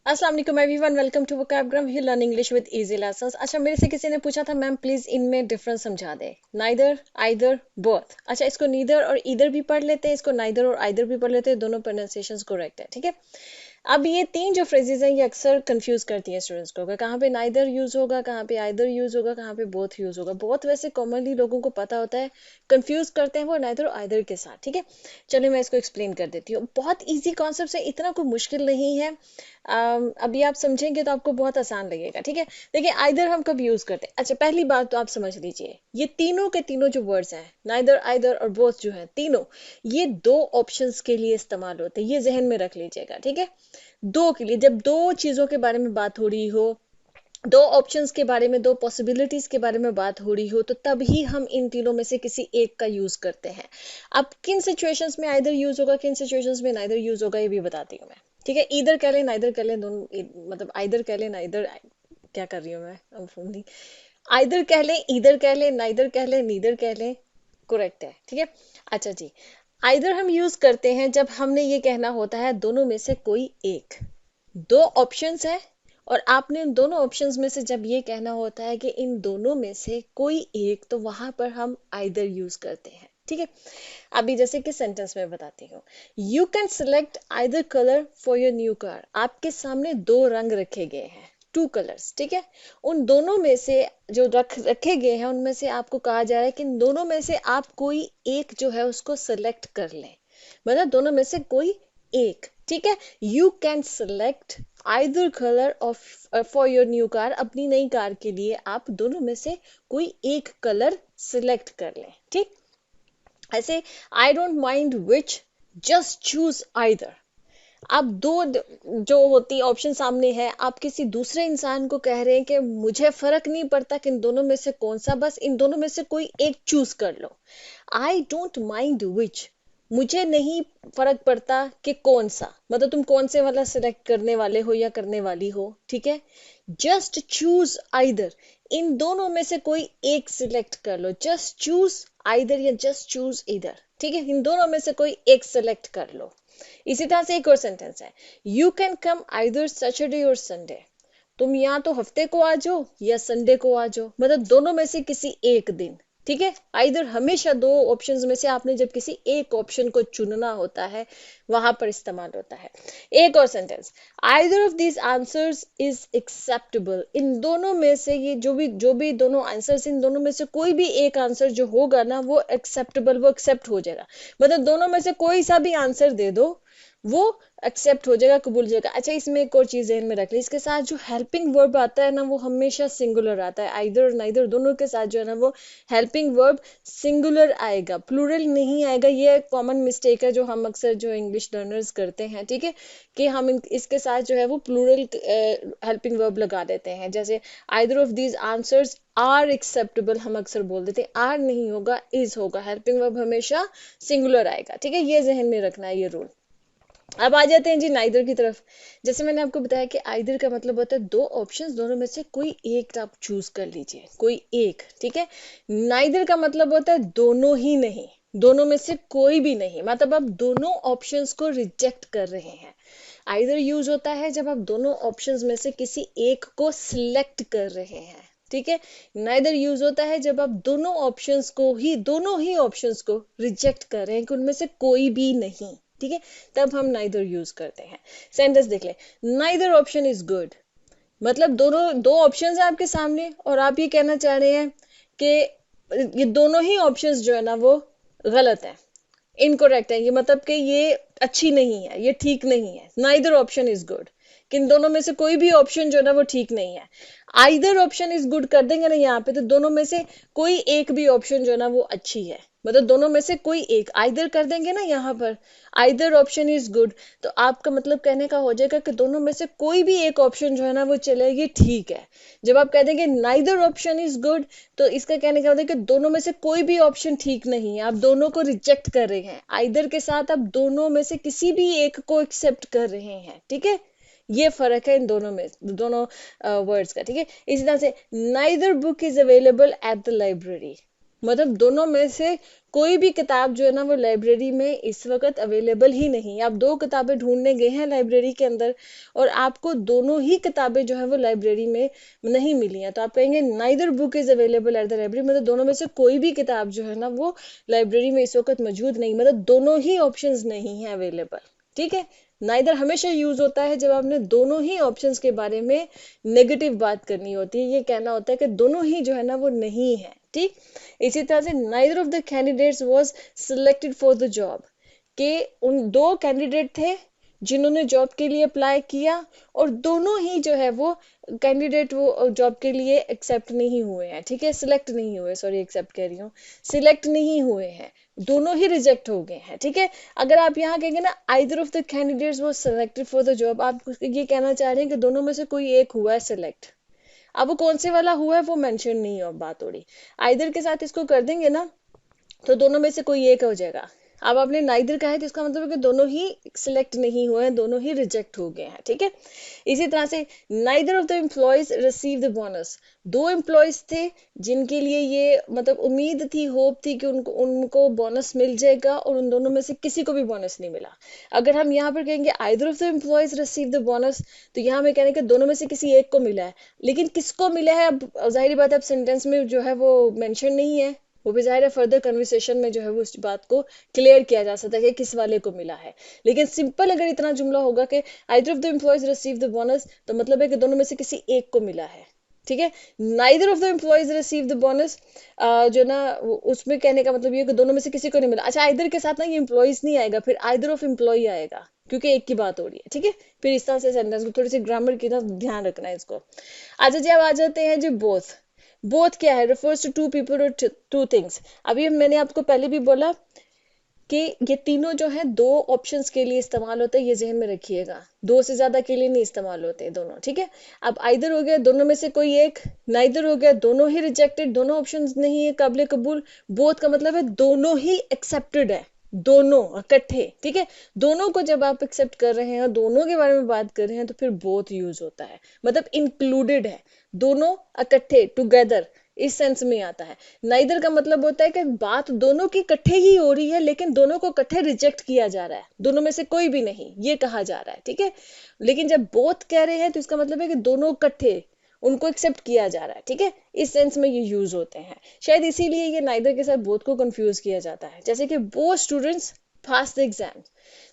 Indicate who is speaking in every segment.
Speaker 1: अस्सलाम वालेकुम everyone, welcome to Vocabgram. You learn English with easy lessons. अच्छा, मेरे से किसी ने पूछा था मैम प्लीज इनमें डिफरेंस समझा दें। Neither, either, both. अच्छा, इसको नीदर और ईदर भी पढ़ लेते हैं, इसको नाइदर और आइदर भी पढ़ लेते हैं, दोनों प्रोनाउंसिएशंस करेक्ट है, ठीक है। अब ये तीन जो फ्रेजेस हैं ये अक्सर कंफ्यूज करती हैं स्टूडेंट्स को कि कहाँ पे नाइदर यूज होगा, कहाँ पे आइदर यूज होगा, कहाँ पे बोथ यूज होगा। बोथ वैसे कॉमनली लोगों को पता होता है, कंफ्यूज करते हैं वो नाइदर और आइदर के साथ, ठीक है। चलिए मैं इसको एक्सप्लेन कर देती हूँ। बहुत इजी कॉन्सेप्ट है, इतना कोई मुश्किल नहीं है। अभी आप समझेंगे तो आपको बहुत आसान लगेगा, ठीक है। देखिए, आइदर हम कब यूज करते हैं। अच्छा, पहली बात तो आप समझ लीजिए, ये तीनों के तीनों जो वर्ड्स हैं, नाइदर, आइदर और बोथ, जो है तीनों, ये दो ऑप्शंस के लिए इस्तेमाल होते हैं। ये जहन में रख लीजिएगा, ठीक है। दो के लिए, जब दो चीजों के बारे में बात हो रही हो, दो ऑप्शंस के बारे में, दो पॉसिबिलिटीज के बारे में बात हो रही हो, तो तब ही हम इन तीनों में से किसी एक का यूज करते हैं। अब किन सिचुएशंस में आइदर यूज होगा, किन सिचुएशंस में नाइदर यूज होगा, ये भी बताती हूँ मैं, ठीक है। ईदर कह लें, नाइदर कह लें, दोनों मतलब आइदर कह लें, नाइदर, क्या कर रही हूँ मैं, आइदर कह लें, ईदर कह लें, नाइदर कह लें, नीदर कह लें, करेक्ट है, ठीक है। अच्छा जी, आइदर हम यूज करते हैं जब हमने ये कहना होता है दोनों में से कोई एक। दो ऑप्शंस है और आपने इन दोनों ऑप्शंस में से जब ये कहना होता है कि इन दोनों में से कोई एक, तो वहां पर हम आइदर यूज करते हैं, ठीक है। अभी जैसे कि सेंटेंस में बताती हूँ, you can select either colour for your new car. आपके सामने दो रंग रखे गए हैं, टू कलर्स, ठीक है। उन दोनों में से जो रखे गए हैं, उनमें से आपको कहा जा रहा है कि इन दोनों में से आप कोई एक जो है उसको सिलेक्ट कर लें। मतलब दोनों में से कोई एक, ठीक है। You can select either colour of for your new car. अपनी नई कार के लिए आप दोनों में से कोई एक कलर सिलेक्ट कर लें, ठीक। ऐसे, I don't mind which, just choose either. आप जो होती ऑप्शन सामने है, आप किसी दूसरे इंसान को कह रहे हैं कि मुझे फर्क नहीं पड़ता कि इन दोनों में से कौन सा, बस इन दोनों में से कोई एक चूज कर लो। आई डोंट माइंड विच, मुझे नहीं फर्क पड़ता कि कौन सा, मतलब तुम कौन से वाला सिलेक्ट करने वाले हो या करने वाली हो, ठीक है। जस्ट चूज आइदर, इन दोनों में से कोई एक सिलेक्ट कर लो। जस्ट चूज आइदर या जस्ट चूज इधर, ठीक है। इन दोनों में से कोई एक सिलेक्ट कर लो। इसी तरह से एक और सेंटेंस है, you can come either Saturday और संडे। तुम या तो हफ्ते को आ जाओ या संडे को आ जाओ, मतलब दोनों में से किसी एक दिन, ठीक है। आइदर हमेशा दो ऑप्शंस में से आपने जब किसी एक ऑप्शन को चुनना होता है, वहां पर इस्तेमाल होता है। एक और sentence, either of these answers is acceptable. इन दोनों में से ये जो भी दोनों आंसर्स, इन दोनों में से कोई भी एक आंसर जो होगा ना, वो एक्सेप्टेबल, वो एक्सेप्ट हो जाएगा। मतलब दोनों में से कोई सा भी आंसर दे दो, वो एक्सेप्ट हो जाएगा, कबूल हो जाएगा। अच्छा, इसमें एक और चीज ध्यान में रख ली, इसके साथ जो हेल्पिंग वर्ब आता है ना, वो हमेशा सिंगुलर आता है। आइदर और नाइदर दोनों के साथ जो है ना, वो हेल्पिंग वर्ब सिंगुलर आएगा, प्लूरल नहीं आएगा। ये कॉमन मिस्टेक है जो हम अक्सर जो इंग्लिश लर्नर्स करते हैं, ठीक है, कि हम इसके साथ जो है वो प्लूरल हेल्पिंग वर्ब लगा देते हैं। जैसे either of these answers are acceptable, हम अक्सर बोल देते हैं, आर नहीं होगा, इज होगा। हेल्पिंग वर्ब हमेशा सिंगुलर आएगा, ठीक है। ये जहन में रखना है, ये रूल। अब आ जाते हैं जी नाइदर की तरफ। जैसे मैंने आपको बताया कि आइदर का मतलब होता है दो ऑप्शंस, दोनों में से कोई एक आप चूज कर लीजिए, कोई एक, ठीक है। नाइदर का मतलब होता है दोनों ही नहीं, दोनों में से कोई भी नहीं, मतलब आप दोनों ऑप्शंस को रिजेक्ट कर रहे हैं। आइदर यूज होता है जब आप दोनों ऑप्शंस में से किसी एक को सिलेक्ट कर रहे हैं, ठीक है। नाइदर यूज होता है जब आप दोनों ही ऑप्शंस को रिजेक्ट कर रहे हैं कि उनमें से कोई भी नहीं, ठीक है, तब हम नाइदर यूज करते हैं। सेंटेंस देख ले, नाइदर ऑप्शन इज गुड। मतलब दोनों दो ऑप्शंस है आपके सामने और आप ये कहना चाह रहे हैं कि ये दोनों ही ऑप्शंस जो है ना वो गलत है, इनकोरेक्ट है। ये मतलब कि ये अच्छी नहीं है, ये ठीक नहीं है। नाइदर ऑप्शन इज गुड, किन दोनों में से कोई भी ऑप्शन जो है ना वो ठीक नहीं है। आइदर ऑप्शन इज गुड कर देंगे ना यहाँ पे, तो दोनों में से कोई एक भी ऑप्शन जो है ना वो अच्छी है। मतलब दोनों में से कोई एक आइदर कर देंगे ना यहाँ पर, आइदर ऑप्शन इज गुड, तो आपका मतलब कहने का हो जाएगा कि दोनों में से कोई भी एक ऑप्शन जो है ना वो चलेगी, ठीक है। जब आप कह देंगे नाइदर ऑप्शन इज गुड, तो इसका कहने का मतलब कि दोनों में से कोई भी ऑप्शन ठीक नहीं है, आप दोनों को रिजेक्ट कर रहे हैं। आइदर के साथ आप दोनों में से किसी भी एक को एक्सेप्ट कर रहे हैं, ठीक है। ये फर्क है इन दोनों में, दोनों वर्ड्स का, ठीक है। इसी तरह से neither book is available at the library. मतलब दोनों में से कोई भी किताब जो है ना वो लाइब्रेरी में इस वक्त अवेलेबल ही नहीं है। आप दो किताबें ढूंढने गए हैं लाइब्रेरी के अंदर और आपको दोनों ही किताबें जो है वो लाइब्रेरी में नहीं मिली हैं, तो आप कहेंगे neither book is available at the library, मतलब दोनों में से कोई भी किताब जो है ना वो लाइब्रेरी में इस वक्त मौजूद नहीं, मतलब दोनों ही ऑप्शंस नहीं है अवेलेबल। ठीक है, नाइदर हमेशा यूज होता है जब आपने दोनों ही ऑप्शंस के बारे में नेगेटिव बात करनी होती है, ये कहना होता है कि दोनों ही जो है ना वो नहीं है। ठीक, इसी तरह से neither of the candidates was selected for the job, के उन दो कैंडिडेट थे जिन्होंने जॉब के लिए अप्लाई किया और दोनों ही जो है वो कैंडिडेट वो जॉब के लिए एक्सेप्ट नहीं हुए हैं। ठीक है, सिलेक्ट नहीं हुए, सॉरी एक्सेप्ट कह रही हूँ, सिलेक्ट नहीं हुए हैं, दोनों ही रिजेक्ट हो गए हैं। ठीक है, अगर आप यहाँ कहेंगे ना either of the candidates was selected for the job, आप ये कहना चाह रहे हैं कि दोनों में से कोई एक हुआ है सिलेक्ट। अब वो कौन से वाला हुआ है वो मेंशन नहीं है, बात हो रही आइदर के साथ इसको कर देंगे ना तो दोनों में से कोई एक हो जाएगा। अब आपने नाइदर कहा है तो इसका मतलब है कि दोनों ही सिलेक्ट नहीं हुए हैं, दोनों ही रिजेक्ट हो गए हैं। ठीक है, इसी तरह से neither of the employees receive the bonus, दो एम्प्लॉयज थे जिनके लिए ये मतलब उम्मीद थी, होप थी कि उनको उनको बोनस मिल जाएगा और उन दोनों में से किसी को भी बोनस नहीं मिला। अगर हम यहाँ पर कहेंगे either of the employees receive the bonus, तो यहाँ में कहने कि दोनों में से किसी एक को मिला है, लेकिन किसको मिला है अब जाहिर बात है अब सेंटेंस में जो है वो मेंशन नहीं है, वो भी जाहिर है फर्दर कन्वर्सेशन में जो है वो उस बात को क्लियर किया जा सकता है कि किस वाले को मिला है। लेकिन सिंपल अगर इतना जुमला होगा कि either of the employees receive the bonus, तो मतलब है कि दोनों में से किसी एक को मिला है। ठीक है, neither of the employees receive the bonus जो ना उसमें कहने का मतलब ये कि दोनों में से किसी को नहीं मिला। अच्छा, आइदर के साथ ना ये एम्प्लॉयज नहीं आएगा, फिर आइदर ऑफ एम्प्लॉय आएगा क्योंकि एक की बात हो रही है। ठीक है, फिर इस तरह से सेंटेंस को थोड़ी सी ग्रामर की ना ध्यान रखना है इसको। अच्छा जी, अब आ जाते हैं जी बोथ। बोथ क्या है, रिफर्स टू टू पीपल और टू थिंग्स। अभी मैंने आपको पहले भी बोला कि ये तीनों जो है दो ऑप्शंस के लिए इस्तेमाल होते हैं, ये जहन में रखिएगा, दो से ज्यादा के लिए नहीं इस्तेमाल होते दोनों। ठीक है, अब आइदर हो गया दोनों में से कोई एक, नाइदर हो गया दोनों ही रिजेक्टेड, दोनों ऑप्शंस नहीं है काबिल कबूल, बोथ का मतलब है दोनों ही एक्सेप्टेड है, दोनों इकट्ठे। ठीक है, दोनों को जब आप एक्सेप्ट कर रहे हैं, दोनों के बारे में बात कर रहे हैं, तो फिर बोथ यूज होता है, मतलब इंक्लूडेड है, दोनों इकट्ठे टुगेदर, इस सेंस में आता है। नाइदर का मतलब होता है कि बात दोनों की इकट्ठे ही हो रही है लेकिन दोनों को इकट्ठे रिजेक्ट किया जा रहा है, दोनों में से कोई भी नहीं ये कहा जा रहा है। ठीक है, लेकिन जब बोथ कह रहे हैं तो इसका मतलब है कि दोनों इकट्ठे उनको एक्सेप्ट किया जा रहा है। ठीक है, इस सेंस में ये यूज होते हैं, शायद इसीलिए ये नाइदर के साथ बोथ को कंफ्यूज किया जाता है। जैसे कि both students pass the exam,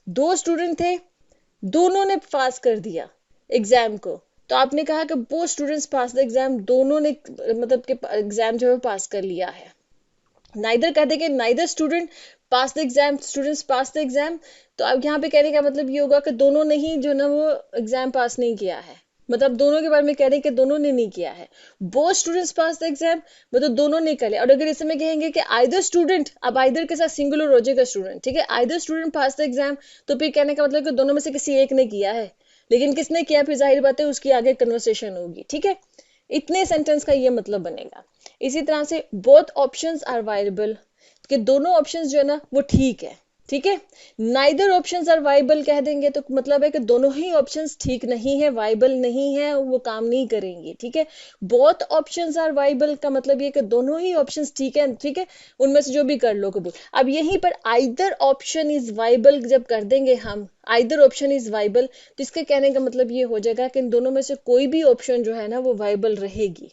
Speaker 1: दो स्टूडेंट थे, दोनों ने पास कर दिया एग्जाम को, तो आपने कहा कि both students pass the exam, दोनों ने मतलब कि एग्जाम जो है पास कर लिया है। नाइदर कहते कि neither student pass the exam, students pass the exam, तो अब यहाँ पे कहने का मतलब ये होगा कि दोनों ने ही जो ना वो एग्जाम पास नहीं किया है, मतलब दोनों के बारे में कह रहे हैं कि दोनों ने नहीं किया है। Both students pass the exam मतलब दोनों ने कर लिया। और अगर इस समय कहेंगे कि आइदर स्टूडेंट, अब आइदर के साथ सिंगुलर हो जाएगा स्टूडेंट। ठीक है, either student pass the exam, तो फिर कहने का मतलब कि दोनों में से किसी एक ने किया है, लेकिन किसने किया फिर जाहिर बात है उसकी आगे कन्वर्सेशन होगी। ठीक है, इतने सेंटेंस का ये मतलब बनेगा। इसी तरह से बोथ ऑप्शंस आर वायबल, कि दोनों ऑप्शंस जो है ना वो ठीक है। ठीक है, नाइदर ऑप्शंस आर वाइबल कह देंगे तो मतलब है कि दोनों ही ऑप्शंस ठीक नहीं है, वाइबल नहीं है, वो काम नहीं करेंगे। ठीक है, बोथ ऑप्शंस आर वाइबल का मतलब ये कि दोनों ही ऑप्शंस ठीक है। ठीक है, उनमें से जो भी कर लो कबूल। अब यहीं पर आइदर ऑप्शन इज वाइबल जब कर देंगे हम, आइदर ऑप्शन इज वाइबल, तो इसके कहने का मतलब ये हो जाएगा कि इन दोनों में से कोई भी ऑप्शन जो है ना वो वाइबल रहेगी,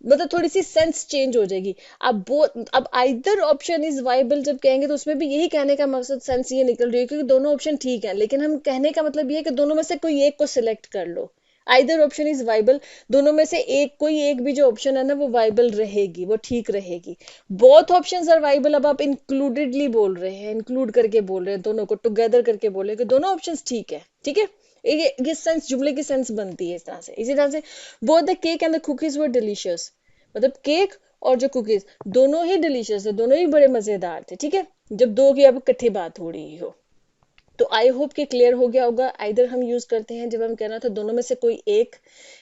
Speaker 1: मतलब थोड़ी सी सेंस चेंज हो जाएगी। अब आइदर ऑप्शन इज वाइबल जब कहेंगे तो उसमें भी यही कहने का मकसद सेंस ये निकल रही है क्योंकि दोनों ऑप्शन ठीक है, लेकिन हम कहने का मतलब ये है कि दोनों में से कोई एक को सिलेक्ट कर लो। आइदर ऑप्शन इज वाइबल, दोनों में से एक कोई एक भी जो ऑप्शन है ना वो वाइबल रहेगी, वो ठीक रहेगी। बोथ ऑप्शंस आर वाइबल, अब आप इंक्लूडेडली बोल रहे हैं, इंक्लूड करके बोल रहे हैं, दोनों को टुगेदर करके बोल रहे हैं कि दोनों ऑप्शंस ठीक है। ठीक है, ये सेंस जुमले की सेंस बनती है इस तरह से। इसी तरह से both the cake and the cookies were delicious, मतलब केक और जो कुकीज दोनों ही डिलीशियस थे, दोनों ही बड़े मजेदार थे। ठीक है, जब दो की अब इकट्ठी बात हो रही हो। तो आई होप कि क्लियर हो गया होगा। आइदर हम यूज करते हैं जब हम कहना होता है दोनों में से कोई एक,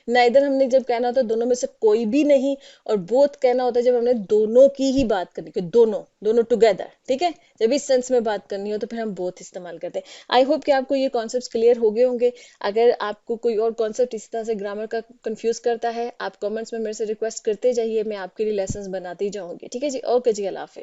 Speaker 1: नाइदर हमने जब कहना होता है दोनों में से कोई भी नहीं, और बोथ कहना होता है जब हमने दोनों की ही बात करनी, कि दोनों दोनों टुगेदर, ठीक है। जब इस सेंस में बात करनी हो तो फिर हम बोथ इस्तेमाल करते हैं। आई होप कि आपको ये कॉन्सेप्ट क्लियर हो गए होंगे। अगर आपको कोई और कॉन्सेप्ट इस तरह से ग्रामर का कंफ्यूज करता है, आप कमेंट्स में मेरे से रिक्वेस्ट करते जाइए, मैं आपके लिए लेसन बनाती जाऊंगी। ठीक है जी, ओके जी, अल्लाह हाफिज।